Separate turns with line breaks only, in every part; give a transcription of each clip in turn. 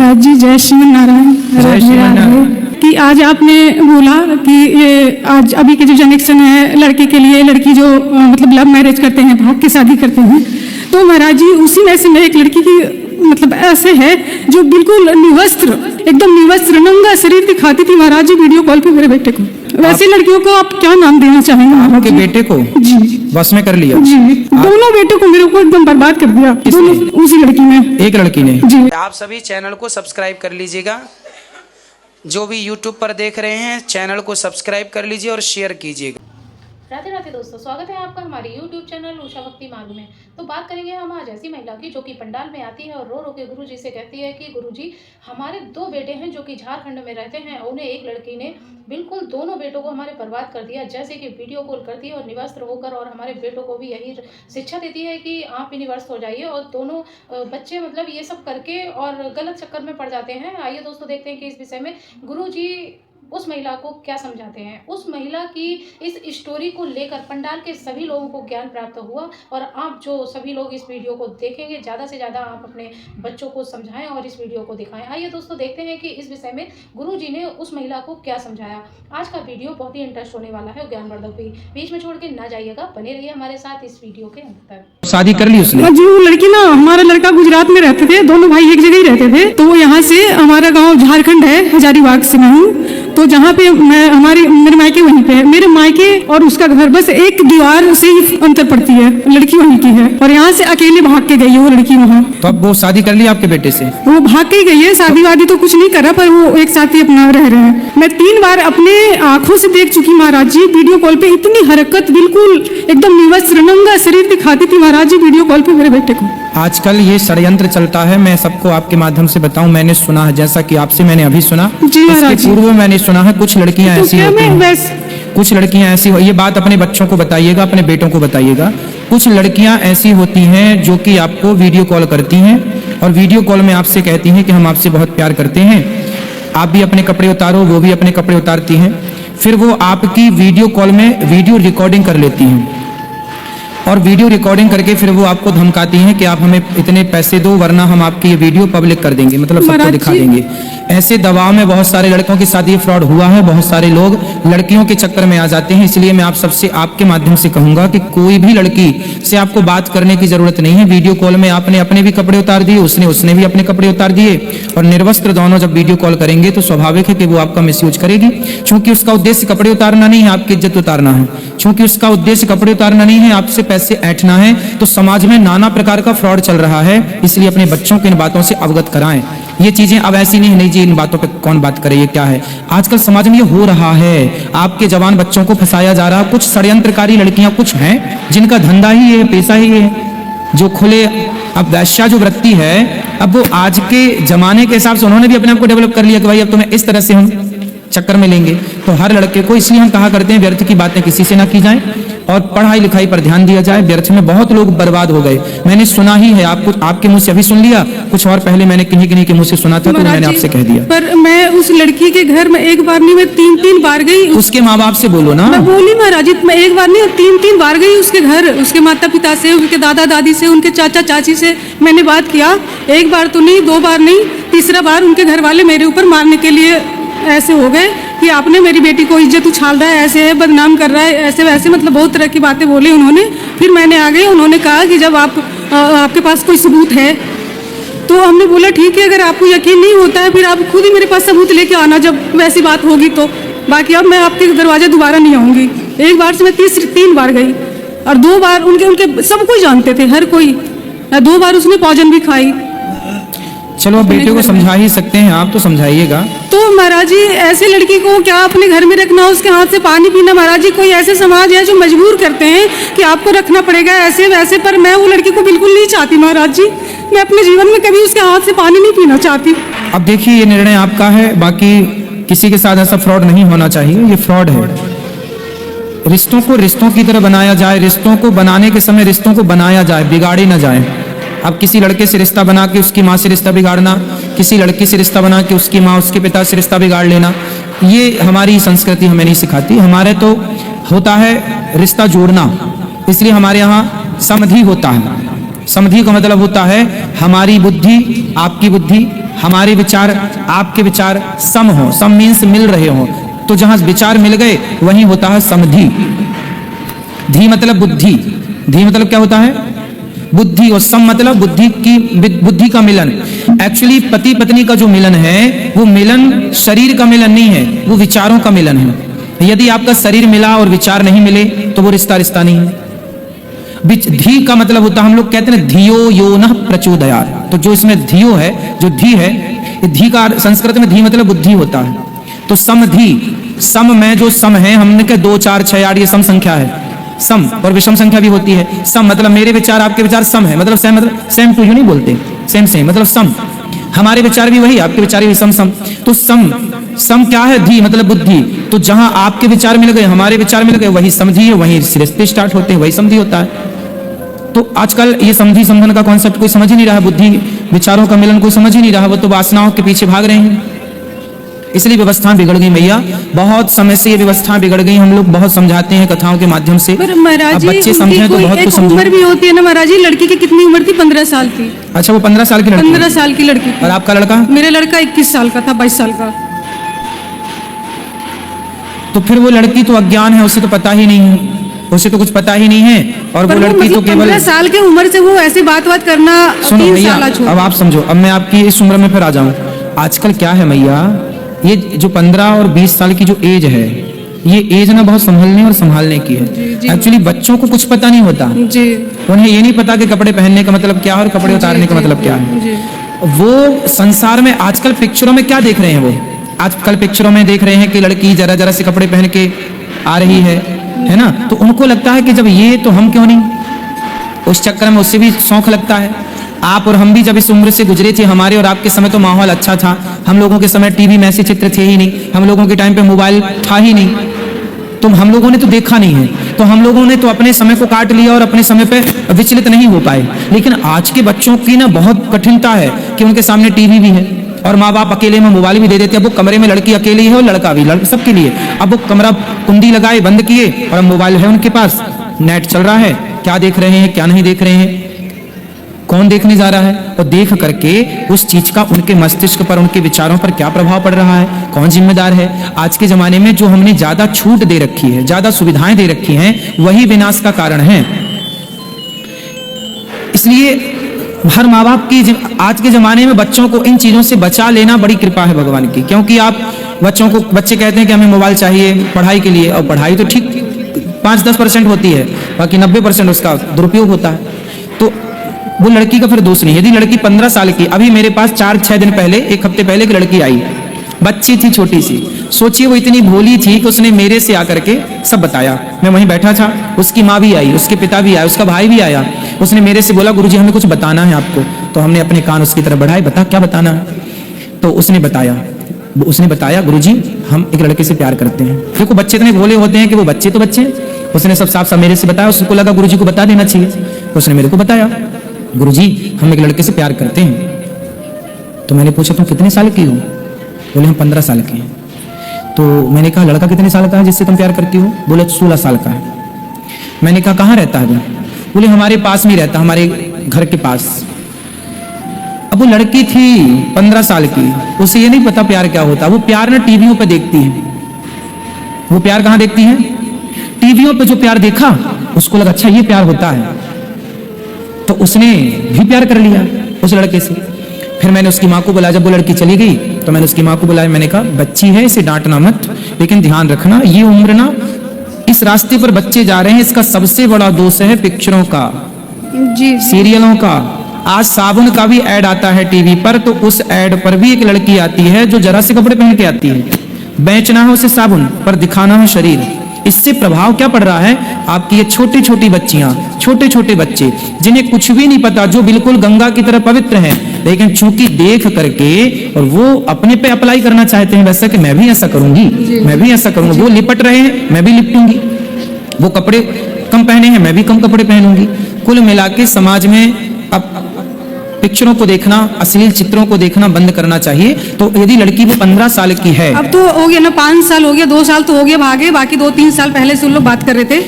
महाराज जी जय श्री नारायण।
जय श्री नारायण।
कि आज आपने बोला कि ये आज अभी के जो जनरेशन है लड़के के लिए, लड़की जो मतलब लव मैरिज करते हैं, भाग के शादी करते हैं, तो महाराज जी उसी में से मैं एक लड़की की मतलब ऐसे है जो बिल्कुल निवस्त्र, एकदम निवस्त्र नंगा शरीर दिखाती थी महाराज जी वीडियो कॉल पे मेरे बेटे को। वैसी लड़कियों को आप क्या नाम देना चाहेंगे महाराज जी?
आपके बेटे को
जी
बस में कर लिया?
जी, दोनों बेटों को मेरे को एकदम बर्बाद कर दिया, दोनों उसी लड़की में।
एक लड़की ने?
जी।
आप सभी चैनल को सब्सक्राइब कर लीजिएगा, जो भी यूट्यूब पर देख रहे हैं चैनल को सब्सक्राइब कर लीजिए और शेयर कीजिएगा।
राधे राधे दोस्तों, स्वागत है आपका हमारे YouTube चैनल उषा भक्ति मार्ग में। तो बात करेंगे हम आज ऐसी महिला की जो कि पंडाल में आती है और रो रो के गुरुजी से कहती है कि गुरुजी हमारे 2 बेटे हैं जो कि झारखंड में रहते हैं, उन्हें एक लड़की ने बिल्कुल दोनों बेटों को हमारे बर्बाद कर दिया। जैसे कि वीडियो कॉल करती है और निवस्त्र होकर, और हमारे बेटों को भी यही शिक्षा देती है कि आप भी निवस्त्र हो जाइए, और दोनों बच्चे मतलब ये सब करके और गलत चक्कर में पड़ जाते हैं। आइए दोस्तों देखते हैं कि इस विषय में गुरुजी उस महिला को क्या समझाते हैं। उस महिला की इस स्टोरी को लेकर पंडाल के सभी लोगों को ज्ञान प्राप्त हुआ, और आप जो सभी लोग इस वीडियो को देखेंगे ज़्यादा से ज़्यादा आप अपने बच्चों को समझाएं और इस वीडियो को दिखाएं। आइए दोस्तों देखते हैं कि इस विषय में गुरुजी ने उस महिला को क्या समझाया। आज का वीडियो बहुत ही इंटरेस्ट होने वाला है, ज्ञानवर्धक भी। बीच में छोड़ के ना जाइएगा, बने रहिए हमारे साथ इस वीडियो के अंत तक।
शादी कर ली उसने?
जी, वो लड़की ना, हमारा लड़का गुजरात में रहते थे, दोनों भाई एक जगह ही रहते थे। तो वो यहाँ से, हमारा गांव झारखंड है, हजारीबाग से मैं हूँ, तो जहाँ पे मेरे मायके वहीं पे है। मेरे मायके और उसका घर बस एक दीवार से ही अंतर पड़ती है। लड़की वहीं की है और यहाँ से अकेले भाग के गई है वो लड़की वहाँ।
तो अब वो शादी कर ली आपके बेटे से?
वो भाग के गई है, शादी वादी तो कुछ नहीं करा, पर वो एक साथ ही अपना रह रहे हैं। मैं 3 बार अपने आंखों से देख चुकी महाराज जी, वीडियो कॉल पे इतनी हरकत, बिल्कुल एकदम निवस्त्र नंगा शरीर दिखाती थी महाराज जी वीडियो कॉल पे मेरे बेटे को।
आजकल ये षड्यंत्र चलता है, मैं सबको आपके माध्यम से बताऊं, मैंने सुना है, जैसा कि आपसे मैंने अभी सुना, इसके पूर्व मैंने सुना है कुछ लड़कियां ऐसी होती हैं, कुछ लड़कियां ऐसी हो, ये बात अपने बच्चों को बताइएगा, अपने बेटों को बताइएगा। कुछ लड़कियां ऐसी होती हैं जो कि आपको वीडियो कॉल करती हैं और वीडियो कॉल में आपसे कहती हैं कि हम आपसे बहुत प्यार करते हैं, आप भी अपने कपड़े उतारो, वो भी अपने कपड़े उतारती हैं। फिर वो आपकी वीडियो कॉल में वीडियो रिकॉर्डिंग कर लेती हैं और वीडियो रिकॉर्डिंग करके फिर वो आपको धमकाती हैं कि आप हमें इतने पैसे दो वरना हम आपकी ये वीडियो पब्लिक कर देंगे, मतलब सबको दिखा देंगे। ऐसे दबाव में बहुत सारे लड़कों के साथ ये फ्रॉड हुआ है, बहुत सारे लोग लड़कियों के चक्कर में आ जाते हैं। इसलिए मैं आप सबसे आपके माध्यम से कहूंगा कि कोई भी लड़की से आपको बात करने की जरूरत नहीं है। वीडियो कॉल में आपने अपने भी कपड़े उतार दिए, उसने भी अपने कपड़े उतार दिए, और निर्वस्त्र दोनों जब वीडियो कॉल करेंगे तो स्वाभाविक है कि वो आपका मिसयूज करेगी। चूंकि उसका उद्देश्य कपड़े उतारना नहीं है, आपकी इज्जत उतारना है। चूंकि उसका उद्देश्य कपड़े उतारना नहीं है, आपसे पैसे ऐंठना है, तो समाज में नाना प्रकार का फ्रॉड चल रहा है। इसलिए अपने बच्चों को इन बातों से अवगत कराएं। ये चीजें अब ऐसी नहीं जी इन बातों पे कौन बात करे, ये क्या है। आजकल समाज में ये हो रहा है, आपके जवान बच्चों को फंसाया जा रहा है। कुछ षड्यंत्रकारी लड़कियां कुछ हैं जिनका धंधा ही है, पेशा ही है, जो खुले अब वैश्या जो वृत्ति है, अब वो आज के जमाने के हिसाब से उन्होंने भी अपने आप को डेवलप कर लिया कि भाई अब तुम्हें इस तरह से हम चक्कर में लेंगे। तो हर लड़के को, इसलिए हम कहा करते हैं व्यर्थ की बातें किसी से ना की जाएं और पढ़ाई लिखाई पर ध्यान दिया जाए। व्यर्थ में बहुत लोग बर्बाद हो गए, मैंने सुना ही है, आपको आपके मुंह से अभी सुन लिया, कुछ और पहले मैंने किन्हीं के मुंह से सुना था, तो मैंने आपसे कह दिया।
पर मैं उस लड़की के घर में एक बार नहीं, मैं 3 बार गई।
उसके माँ बाप से बोलो ना।
मैं बोली महाराज जी, मैं एक बार नहीं 3 बार गई उसके घर, उसके माता पिता से, उनके दादा दादी से, उनके चाचा चाची से मैंने बात किया। एक बार तो नहीं, 2 बार नहीं, तीसरा बार उनके घर वाले मेरे ऊपर मारने के लिए ऐसे हो गए कि आपने मेरी बेटी को इज्जत उछाल रहा है, ऐसे है, बदनाम कर रहा है, ऐसे वैसे, मतलब बहुत तरह की बातें बोली उन्होंने। फिर मैंने आ गई, उन्होंने कहा कि जब आपके पास कोई सबूत है, तो हमने बोला ठीक है, अगर आपको यकीन नहीं होता है फिर आप खुद ही मेरे पास सबूत लेके आना जब वैसी बात होगी तो। बाकी अब मैं आपके दरवाजे दोबारा नहीं आऊँगी। एक बार से मैं 3 बार गई और 2 बार उनके सब कोई जानते थे, हर कोई। 2 बार उसने भोजन भी खाई।
चलो अब बेटे को समझा ही सकते हैं आप, तो समझाइएगा।
तो महाराज जी ऐसे लड़की को क्या अपने घर में रखना, उसके हाथ से पानी पीना? महाराज जी कोई ऐसे समाज है जो मजबूर करते हैं कि आपको रखना पड़ेगा ऐसे वैसे, पर मैं वो लड़की को बिल्कुल नहीं चाहती महाराज जी। मैं अपने जीवन में कभी उसके हाथ से पानी नहीं पीना चाहती।
अब देखिए ये निर्णय आपका है, बाकी किसी के साथ ऐसा फ्रॉड नहीं होना चाहिए, ये फ्रॉड है। रिश्तों को रिश्तों की तरह बनाया जाए, रिश्तों को बनाने के समय रिश्तों को बनाया जाए, बिगाड़ी ना जाए। अब किसी लड़के से रिश्ता बना के उसकी माँ से रिश्ता बिगाड़ना, किसी लड़की से रिश्ता बना के उसकी माँ उसके पिता से रिश्ता बिगाड़ लेना, ये हमारी संस्कृति हमें नहीं सिखाती। हमारे तो होता है रिश्ता जोड़ना, इसलिए हमारे यहाँ समधि होता है। समधि का मतलब होता है हमारी बुद्धि, आपकी बुद्धि, हमारे विचार आपके विचार सम हो, सम मीन्स मिल रहे हो, तो जहां विचार मिल गए वहीं होता है समधि। धी मतलब बुद्धि, धी मतलब क्या होता है? बुद्धि, और सम मतलब बुद्धि का मिलन। एक्चुअली पति पत्नी का जो मिलन है वो मिलन शरीर का मिलन नहीं है, वो विचारों का मिलन है। यदि आपका शरीर मिला और विचार नहीं मिले तो वो रिश्ता नहीं है। धी का मतलब होता है, हम लोग कहते हैं धियो यो न प्रचोदयात्, तो जो इसमें धियो है, जो धी है, धी का संस्कृत में धी मतलब बुद्धि होता है। तो समधि, सम में जो सम है, हमने कहा 2 4 6 8 ये सम संख्या है, सम, और विषम संख्या भी होती है। सम मतलब मेरे विचार आपके विचार सम है, मतलब सेम, मतलब सेम टू यू नहीं बोलते, सेम सेम मतलब सम, हमारे विचार भी वही, आपके विचार भी सम। तो सम क्या है? धी मतलब बुद्धि। तो जहां आपके विचार मिल गए, हमारे विचार मिल गए, वही समझी है, वही रिश्ते स्टार्ट होते हैं, वही समझी होता है। तो आजकल ये समझी समझन का कॉन्सेप्ट कोई समझ ही नहीं रहा, बुद्धि विचारों का मिलन कोई समझ ही नहीं रहा, वो तो वासनाओं के पीछे भाग रहे हैं। इसलिए व्यवस्थाएं बिगड़ गई भैया, बहुत समय से ये व्यवस्थाएं बिगड़ गई। हम लोग बहुत समझाते हैं कथाओं के माध्यम से, अब बच्चे समझे तो बहुत कुछ समझे।
उम्र भी होती है ना महाराज जी, लड़की की कितनी उम्र थी? 15 साल की।
अच्छा, वो 15 साल की लड़की?
15 साल की लड़की।
और आपका लड़का?
मेरा लड़का 21 साल का था, 22 साल का।
तो फिर वो लड़की तो अज्ञान है, उसे तो पता ही नहीं है, उसे तो कुछ पता ही नहीं है। और वो लड़की तो केवल
15 साल की उम्र से वो ऐसी बात करना।
सुनो भैया, अब आप समझो, अब मैं आपकी इस उम्र में फिर आ जाऊं। आजकल क्या है भैया, ये जो 15 और 20 साल की जो एज है, ये एज ना बहुत संभलने और संभालने की है। एक्चुअली बच्चों को कुछ पता नहीं होता जी। उन्हें ये नहीं पता कि कपड़े पहनने का मतलब क्या है और कपड़े उतारने का मतलब क्या है। वो संसार में आजकल पिक्चरों में क्या देख रहे हैं, वो आजकल पिक्चरों में देख रहे हैं कि लड़की जरा जरा से कपड़े पहन के आ रही है ना, तो उनको लगता है कि जब ये, तो हम क्यों नहीं, उस चक्कर में उससे भी शौक लगता है। आप और हम भी जब इस उम्र से गुजरे थे, हमारे और आपके समय तो माहौल अच्छा था। हम लोगों के समय टीवी में ऐसे चित्र थे ही नहीं, हम लोगों के टाइम पे मोबाइल था ही नहीं, तो हम लोगों ने तो देखा नहीं है, तो हम लोगों ने तो अपने समय को काट लिया और अपने समय पे विचलित नहीं हो पाए। लेकिन आज के बच्चों की ना बहुत कठिनता है कि उनके सामने टीवी भी है और माँ बाप अकेले में मोबाइल भी दे देते हैं। अब वो कमरे में लड़की अकेली है और लड़का भी, सबके लिए। अब वो कमरा कुंडी लगाए, बंद किए, और अब मोबाइल है उनके पास, नेट चल रहा है, क्या देख रहे हैं क्या नहीं देख रहे हैं, कौन देखने जा रहा है, और देख करके उस चीज का उनके मस्तिष्क पर, उनके विचारों पर क्या प्रभाव पड़ रहा है, कौन जिम्मेदार है। आज के जमाने में जो हमने ज्यादा छूट दे रखी है, ज्यादा सुविधाएं दे रखी हैं, वही विनाश का कारण है। इसलिए हर माँ बाप की आज के जमाने में बच्चों को इन चीजों से बचा लेना बड़ी कृपा है भगवान की। क्योंकि आप बच्चों को, बच्चे कहते हैं कि हमें मोबाइल चाहिए पढ़ाई के लिए, और पढ़ाई तो ठीक 5-10% होती है, बाकी 90% उसका दुरुपयोग होता है। तो वो लड़की का फिर दोष नहीं। यदि लड़की 15 साल की, अभी मेरे पास 4-6 दिन पहले, 1 हफ्ते पहले एक लड़की आई, बच्ची थी छोटी सी, सोचिए वो इतनी भोली थी कि उसने मेरे से आकर के सब बताया। मैं वहीं बैठा था, उसकी माँ भी आई, उसके पिता भी आए, उसका भाई भी आया। उसने मेरे से बोला, गुरुजी हमें कुछ बताना है आपको। तो हमने अपने कान उसकी तरफ बढ़ाए, बता क्या बताना है। तो उसने बताया गुरुजी हम एक लड़के से प्यार करते हैं। देखो बच्चे इतने भोले होते हैं कि वो बच्चे तो बच्चे। उसने सब साफ साफ मेरे से बताया, उसको लगा गुरुजी को बता देना चाहिए, उसने मेरे को बताया, गुरुजी हम एक लड़के से प्यार करते हैं। तो मैंने पूछा तुम कितने साल की हो? बोले हम 15 साल के हैं। तो मैंने कहा लड़का कितने साल का है जिससे तुम प्यार करती हो? बोले 16 साल का है। मैंने कहा कहाँ रहता है वो? बोले हमारे पास में रहता, हमारे घर के पास। अब वो लड़की थी 15 साल की, उसे ये नहीं पता प्यार क्या होता। वो प्यार ना टीवियों पे देखती है। वो प्यार कहाँ देखती है? टीवियों पे जो प्यार देखा, उसको लगा अच्छा ये प्यार होता है, तो उसने भी प्यार कर लिया उस लड़के से। फिर मैंने उसकी माँ को बुलाया, जब वो लड़की चली गई तो मैंने उसकी माँ को बुलाया, मैंने कहा बच्ची है, इसे डांटना मत, लेकिन ध्यान रखना ये उम्र ना, इस रास्ते पर बच्चे जा रहे हैं, इसका सबसे बड़ा दोष है पिक्चरों का, जी, सीरियलों का। आज साबुन का भी ऐड आता है टीवी पर, तो उस ऐड पर भी एक लड़की आती है जो जरा से कपड़े पहन के आती है। बेचना है उसे साबुन, पर दिखाना है शरीर। इससे प्रभाव क्या पड़ रहा है? आपकी ये छोटी छोटी बच्चियां, छोटे छोटे बच्चे जिन्हें कुछ भी नहीं पता, जो बिल्कुल गंगा की तरह पवित्र हैं, लेकिन चूंकि देख करके और वो अपने पे अप्लाई करना चाहते हैं, वैसा कि मैं भी ऐसा करूंगी, मैं भी ऐसा करूंगा। वो लिपट रहे हैं, मैं भी लिपटूंगी। वो कपड़े कम पहने हैं, मैं भी कम कपड़े पहनूंगी। कुल मिला के समाज में अब पिक्चरों को देखना, अश्लील चित्रों को देखना बंद करना चाहिए। तो यदि लड़की वो 15 साल की है,
अब तो हो गया ना, 5 साल हो गया, 2 साल तो हो गया भागे, बाकी 2-3 साल पहले से उन लोग बात कर रहे थे।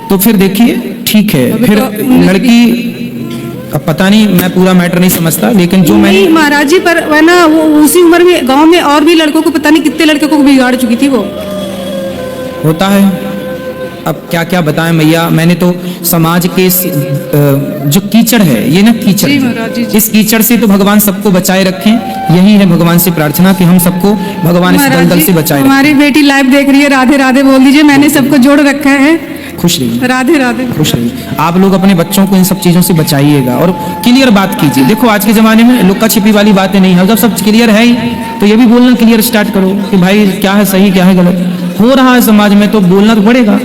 तो फिर देखिए ठीक है, फिर अब पता नहीं, मैं पूरा मैटर नहीं समझता, लेकिन जो मैंने
नहीं महाराज जी, पर है ना वो उसी उम्र में गांव में और भी लड़कों को पता नहीं कितने लड़के को बिगाड़ चुकी थी वो।
होता है। अब क्या क्या बताएं मैया, मैंने तो समाज के जो कीचड़ है, ये ना कीचड़,
जी महाराज जी,
इस कीचड़ से तो भगवान सबको बचाए रखें। यही है भगवान से प्रार्थना कि हम सबको भगवान इस
महाराज
दलदल
जी,
से बचाए रखें।
हमारी बेटी लाइव देख रही है, राधे राधे बोल दीजिए, मैंने सबको जोड़ रखा है।
खुश रहिए,
राधे राधे।
खुश रहिए। आप लोग अपने बच्चों को इन सब चीजों से बचाइएगा और क्लियर बात कीजिए। देखो आज के जमाने में लुक्का छिपी वाली बातें नहीं है, जब सब क्लियर है ही तो ये भी बोलना क्लियर स्टार्ट करो कि भाई क्या है सही क्या है गलत। हो रहा है समाज में तो बोलना तो पड़ेगा।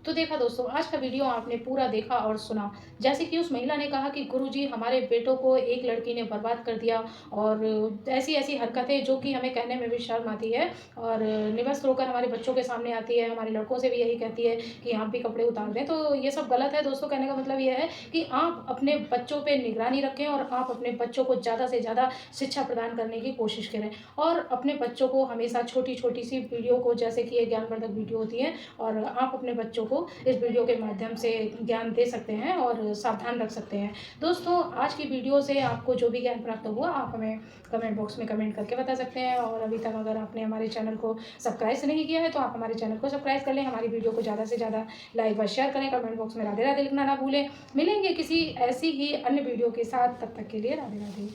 तो देखा दोस्तों, आज का वीडियो आपने पूरा देखा और सुना। जैसे कि उस महिला ने कहा कि गुरुजी हमारे बेटों को एक लड़की ने बर्बाद कर दिया, और ऐसी ऐसी हरकतें जो कि हमें कहने में भी शर्म आती है और निवस्त्र होकर हमारे बच्चों के सामने आती है। हमारे लड़कों से भी यही कहती है कि आप भी कपड़े उतार दें। तो ये सब गलत है दोस्तों। कहने का मतलब ये है कि आप अपने बच्चों पर निगरानी रखें और आप अपने बच्चों को ज़्यादा से ज़्यादा शिक्षा प्रदान करने की कोशिश करें, और अपने बच्चों को हमेशा छोटी छोटी सी वीडियो को, जैसे कि ये ज्ञानवर्धक वीडियो होती है, और आप अपने बच्चों को इस वीडियो के माध्यम से ज्ञान दे सकते हैं और सावधान रख सकते हैं। दोस्तों आज की वीडियो से आपको जो भी ज्ञान प्राप्त हुआ आप हमें कमेंट बॉक्स में कमेंट करके बता सकते हैं। और अभी तक अगर आपने हमारे चैनल को सब्सक्राइब नहीं किया है तो आप हमारे चैनल को सब्सक्राइब कर लें। हमारी वीडियो को ज़्यादा से ज़्यादा लाइक व शेयर करें। कमेंट बॉक्स में राधे राधे लिखना ना भूलें। मिलेंगे किसी ऐसी ही अन्य वीडियो के साथ, तब तक के लिए राधे राधे।